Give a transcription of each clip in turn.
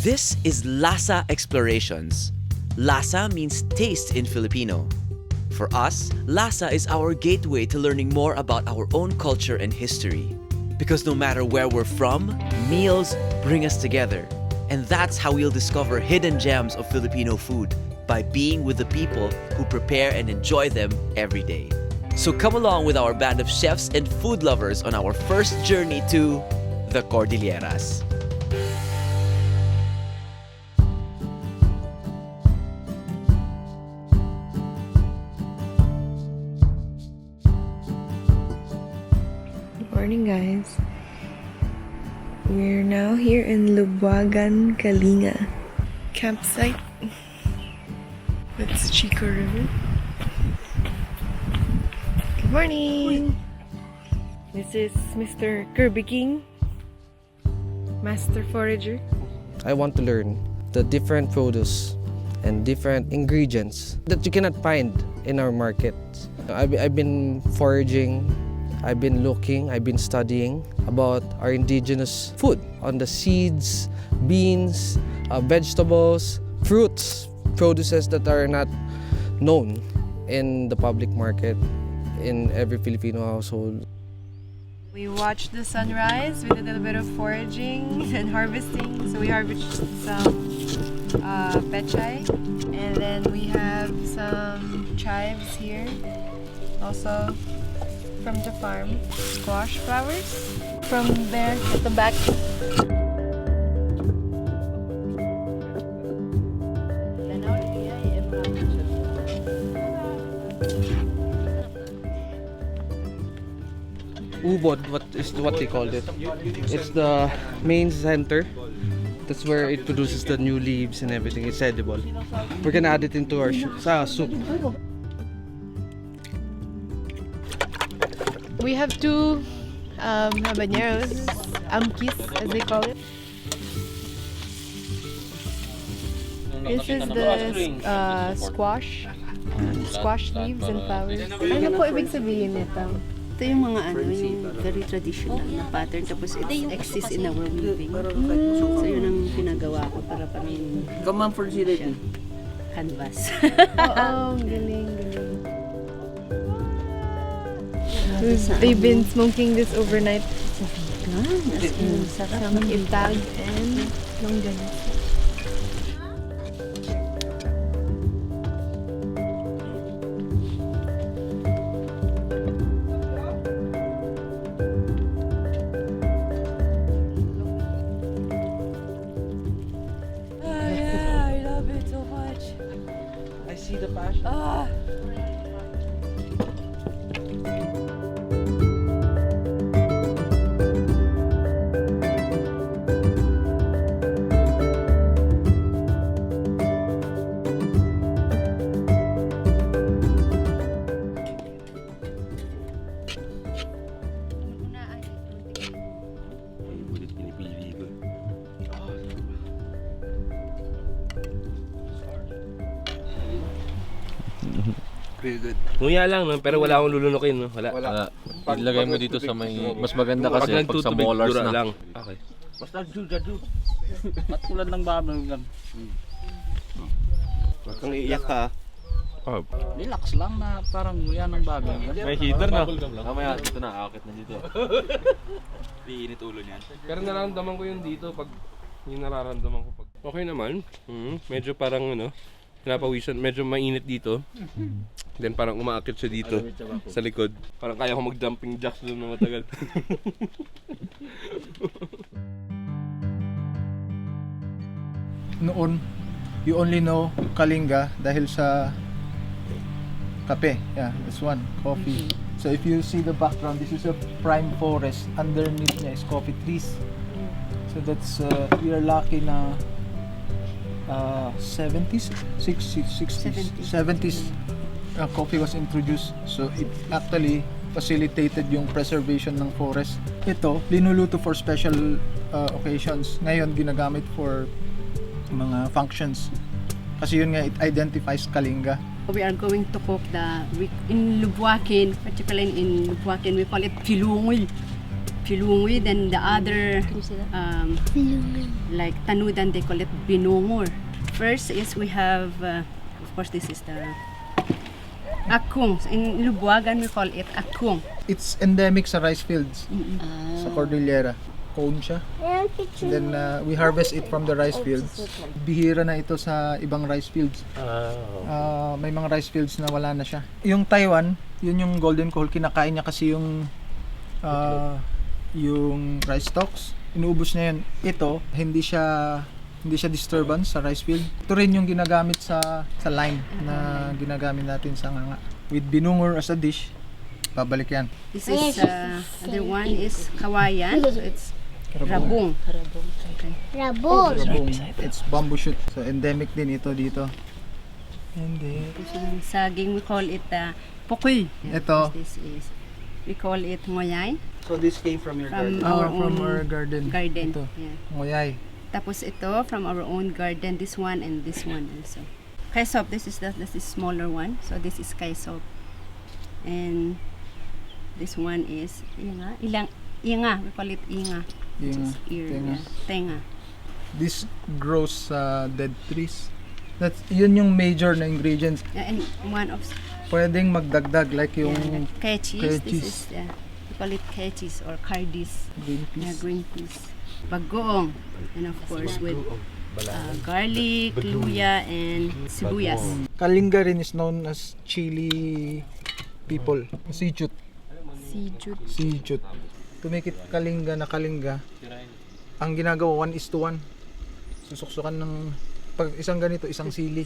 This is Lasa Explorations. Lasa means taste in Filipino. For us, Lasa is our gateway to learning more about our own culture and history. Because no matter where we're from, meals bring us together. And that's how we'll discover hidden gems of Filipino food, by being with the people who prepare and enjoy them every day. So come along with our band of chefs and food lovers on our first journey to the Cordilleras. Morning, guys. We're now here in Lubuagan, Kalinga campsite. That's Chico River. Good morning. This is Mr. Kirby King, Master Forager. I want to learn the different produce and different ingredients that you cannot find in our market. I've been foraging, I've been looking, I've been studying about our indigenous food on the seeds, beans, vegetables, fruits, produces that are not known in the public market in every Filipino household. We watched the sunrise. We did a little bit of foraging and harvesting. So we harvested some pechay, and then we have some chives here. Also from the farm, squash flowers from there at the back. Ubod, what they called it. It's the main center. That's where it produces the new leaves and everything. It's edible. We're gonna add it into our soup. We have two habaneros, amkis as they call it. This is the squash leaves and flowers. Ano po ibig sabihin nito? Ito yung mga yung very traditional na pattern, tapos it exists in our weaving. So yun ang pinagawa ko para parang Come for sila canvas. Oo, galing. They've been smoking this overnight. Some itag and longganisa. I see the passion. Nguya lang, no? Pero wala akong lulunukin, no? Wala. Ilagay mo dito sa may... Mas maganda kasi pag sa molars na. lang. Okay. Basta jud. Patulad ng babang gan. Huwag kang iiyak ka. Relax lang na parang yan ang babang. May heater na. Mamaya dito na, akit na dito. Iinit ulo niyan. Pero nararamdaman ko yung dito pag... Yung nararamdaman ko pag... Okay naman. Medyo parang, pinapawisan. Medyo mainit dito. Then parang umaakit siya dito sa likod. Parang kaya ko mag-jumping jacks doon na matagal. Noon, you only know Kalinga dahil sa kape. Yeah, this one, coffee. So if you see the background, this is a prime forest. Underneath niya is coffee trees. So that's, we are lucky na 70s, 60s, 70s coffee was introduced. So it actually facilitated yung preservation ng forest. Ito, linuluto for special occasions. Ngayon, ginagamit for mga functions. Kasi yun nga, it identifies Kalinga. We are going to cook in Lubuagan, particularly in Lubuagan, we call it kilungoy. filungoy, then the other like tanudan, they call it binungor. First is we have, of course, this is the akung. In Lubuagan, we call it akung. It's endemic sa rice fields sa Cordillera. Cone siya. And then we harvest it from the rice fields. Bihira na ito sa ibang rice fields. May mga rice fields na wala na siya. Yung Taiwan, yun yung golden coal, kinakain niya kasi yung rice stalks. Inuubos niya yun. Ito, hindi siya disturbance sa rice field. Ito rin yung ginagamit sa lime na ginagamit natin sa nganga. With binungor as a dish, babalik yan. This is, other one is kawayan. So it's rabong. Okay. Rabon. It's bamboo shoot. So endemic din ito dito. And then, Yung saging, we call it pukoy. ito, This is, we call it ngoyay. So this came from your From garden? our from own our garden. garden. Ito, Yeah. ngoyay. Tapos ito, from our own garden, this one and this one also. Kaisop, this is the smaller one. So this is kaisop. And this one is inga. We call it inga. Which is ear. tenga. Yeah. Tenga. This grows sa dead trees. Yun yung major na ingredients. Yeah, and one of Pwedeng magdagdag like yung kechis. kechis. This is we call it kechis or cardis. green Yeah, peas. green peas. Bagoong. And of course with garlic, luya, and sibuyas. Kalinga rin is known as chili people. Sichut. Sichut. To make it kalinga na kalinga, ang ginagawa 1:1. Susuksukan ng pag isang ganito, isang sili.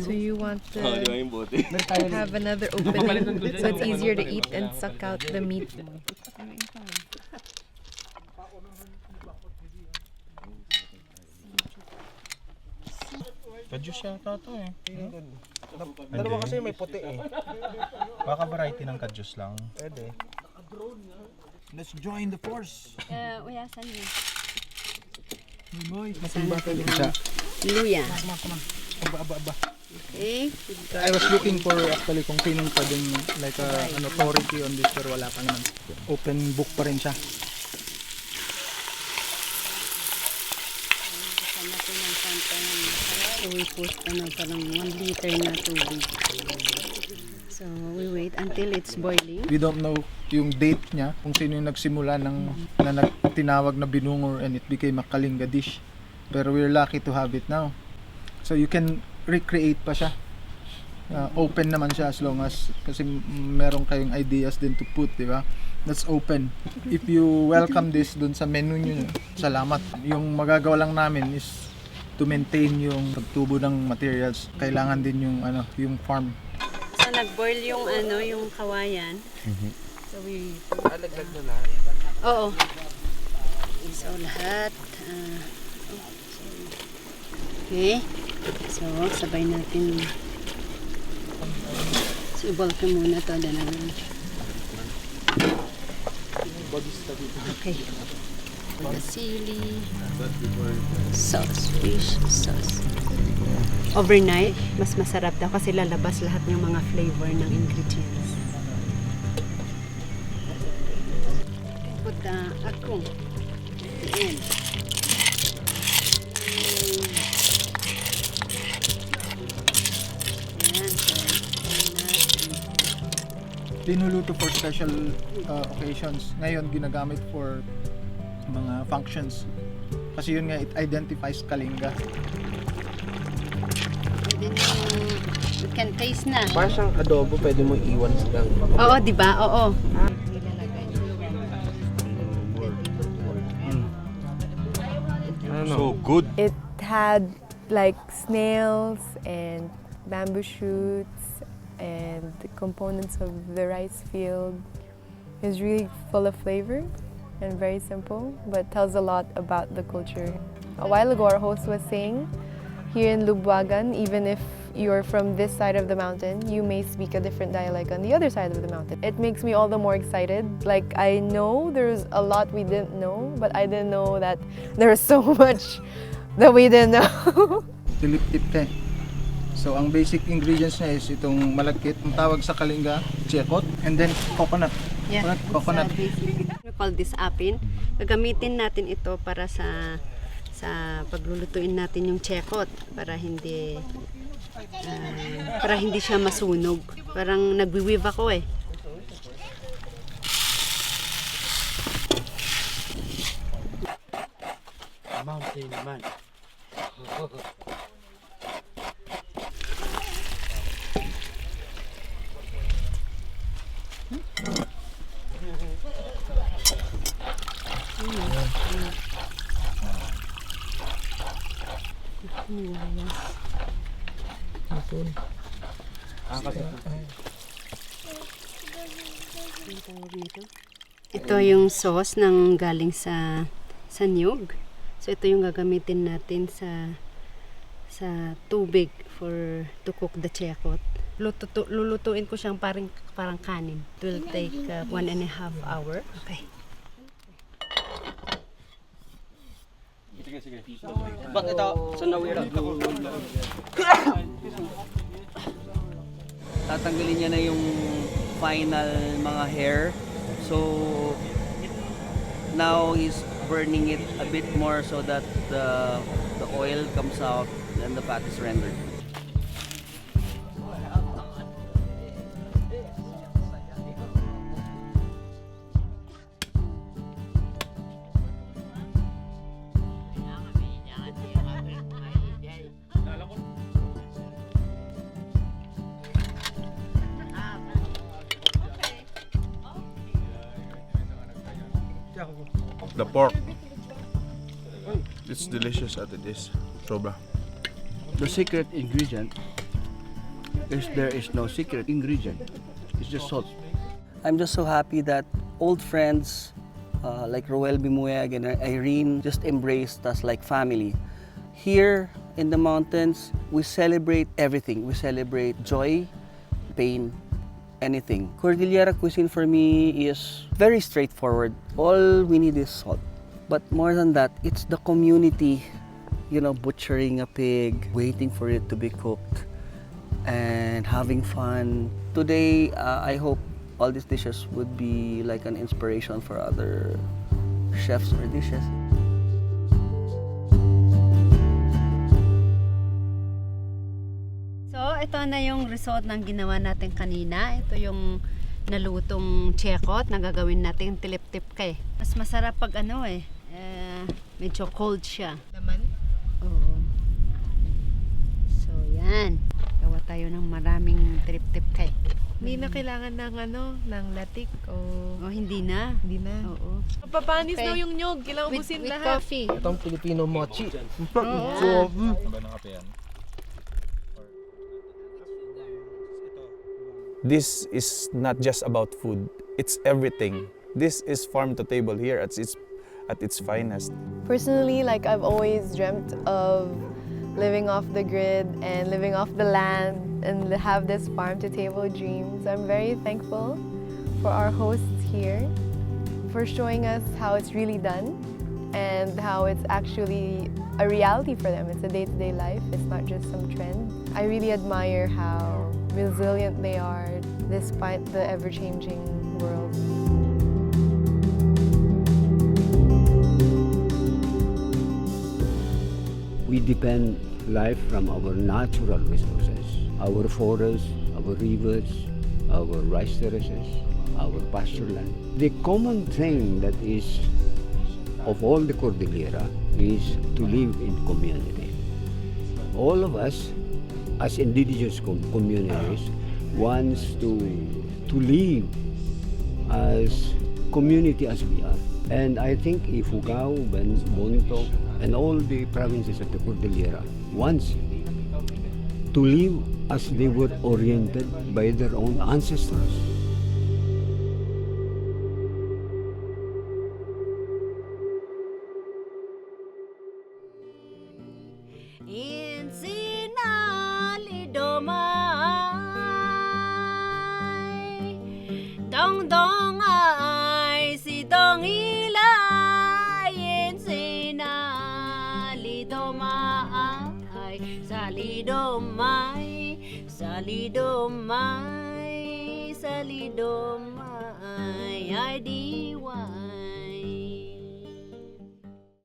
So you want to have another opening so it's easier to eat and suck out the meat. Kadyos yata ito eh. Dalawa kasi may puti eh. Baka variety ng kadyos lang. Pwede. Let's join the force. Uyasan niyo. Boy, masimbata din siya. Luya. Aba. Okay. I was looking for actually kung sinong pwedeng like an authority on this pero wala pa naman. Open book pa rin siya. So we put parang 1 liter na tubig. So we wait until it's boiling. We don't know yung date niya, kung sino yung nagsimula na tinawag na binungor and it became a Kalinga dish. Pero we're lucky to have it now. So you can recreate pa siya. Open naman siya as long as kasi meron kayong ideas din to put, di ba? That's open. If you welcome this dun sa menu nyo, salamat. Yung magagawa lang namin is to maintain yung pagtubo ng materials. Kailangan din yung farm. So nag-boil yung kawayan. So we Alaglag na lahat. Oo. So lahat okay. So sabay natin. So i-bulk muna to okay. The sili, sauce, fish sauce. Overnight, mas masarap daw kasi lalabas lahat ng mga flavor ng ingredients. Put the akong at the end. Ayan, so Linuluto for special occasions. Ngayon, ginagamit for mga functions. Kasi yun nga, it identifies Kalinga. pwede nyo, you can taste na. Parang siyang adobo, pwede mo iwan lang. Oo, di ba? Oo. So good. It had like snails and bamboo shoots and the components of the rice field. It was really full of flavor and very simple, but tells a lot about the culture. A while ago, our host was saying, here in Lubuagan, even if you're from this side of the mountain, you may speak a different dialect on the other side of the mountain. It makes me all the more excited. Like, I know there's a lot we didn't know, but I didn't know that there's so much that we didn't know. Tilip-tip ka eh. So ang basic ingredients niya is itong malagkit, ang tawag sa Kalinga, chekot, and then coconut. Yeah, Coconut. basic. We call this apin. Gagamitin natin ito para sa paglulutuin natin yung chekot para hindi siya masunog. Parang nagwi-weave ako eh. Mountain man. Ito yung sauce ng galing sa niyog. So ito yung gagamitin natin sa tubig to cook the chekot. Lulutuin ko siyang parang kanin. It will take 1.5 hour. Okay. Ba't ito? Sa nawira? Tatanggalin niya na yung final mga hair. So now he's burning it a bit more so that the oil comes out and the fat is rendered. The pork. It's delicious as it is. Sobra. The secret ingredient is there is no secret ingredient. It's just salt. I'm just so happy that old friends like Roel Bimueg and Irene just embraced us like family. Here in the mountains, we celebrate everything. We celebrate joy, pain, anything. Cordillera cuisine for me is very straightforward. All we need is salt. But more than that, it's the community, butchering a pig, waiting for it to be cooked, and having fun. Today, I hope all these dishes would be like an inspiration for other chefs or dishes. So, ito na yung result ng ginawa natin kanina. Ito yung nalutong chekot na gagawin natin tilip-tip kay. Mas masarap pag medyo cold siya. Naman? Oo. So, yan. Gawa tayo ng maraming tilip-tip kay. Hindi na kailangan ng latik o... Oh, hindi na. Hindi na. Oo. Papanis Okay. daw yung nyog. Kailangan ubusin With lahat. coffee. Itong Filipino mochi. Oh. This is not just about food. It's everything. This is farm to table here at its finest. Personally, I've always dreamt of living off the grid and living off the land and have this farm to table dream. So I'm very thankful for our hosts here for showing us how it's really done and how it's actually a reality for them. It's a day-to-day life. It's not just some trend. I really admire how resilient they are despite the ever-changing world. We depend life from our natural resources, our forests, our rivers, our rice terraces, our pasture land. The common thing that is of all the Cordillera is to live in community. All of us as indigenous communities wants to live as community as we are. And I think Ifugao, Bonto, and all the provinces of the Cordillera wants to live as they were oriented by their own ancestors. Dong dong ay si dong ilay lido maay sa lido may Salido mai, ay di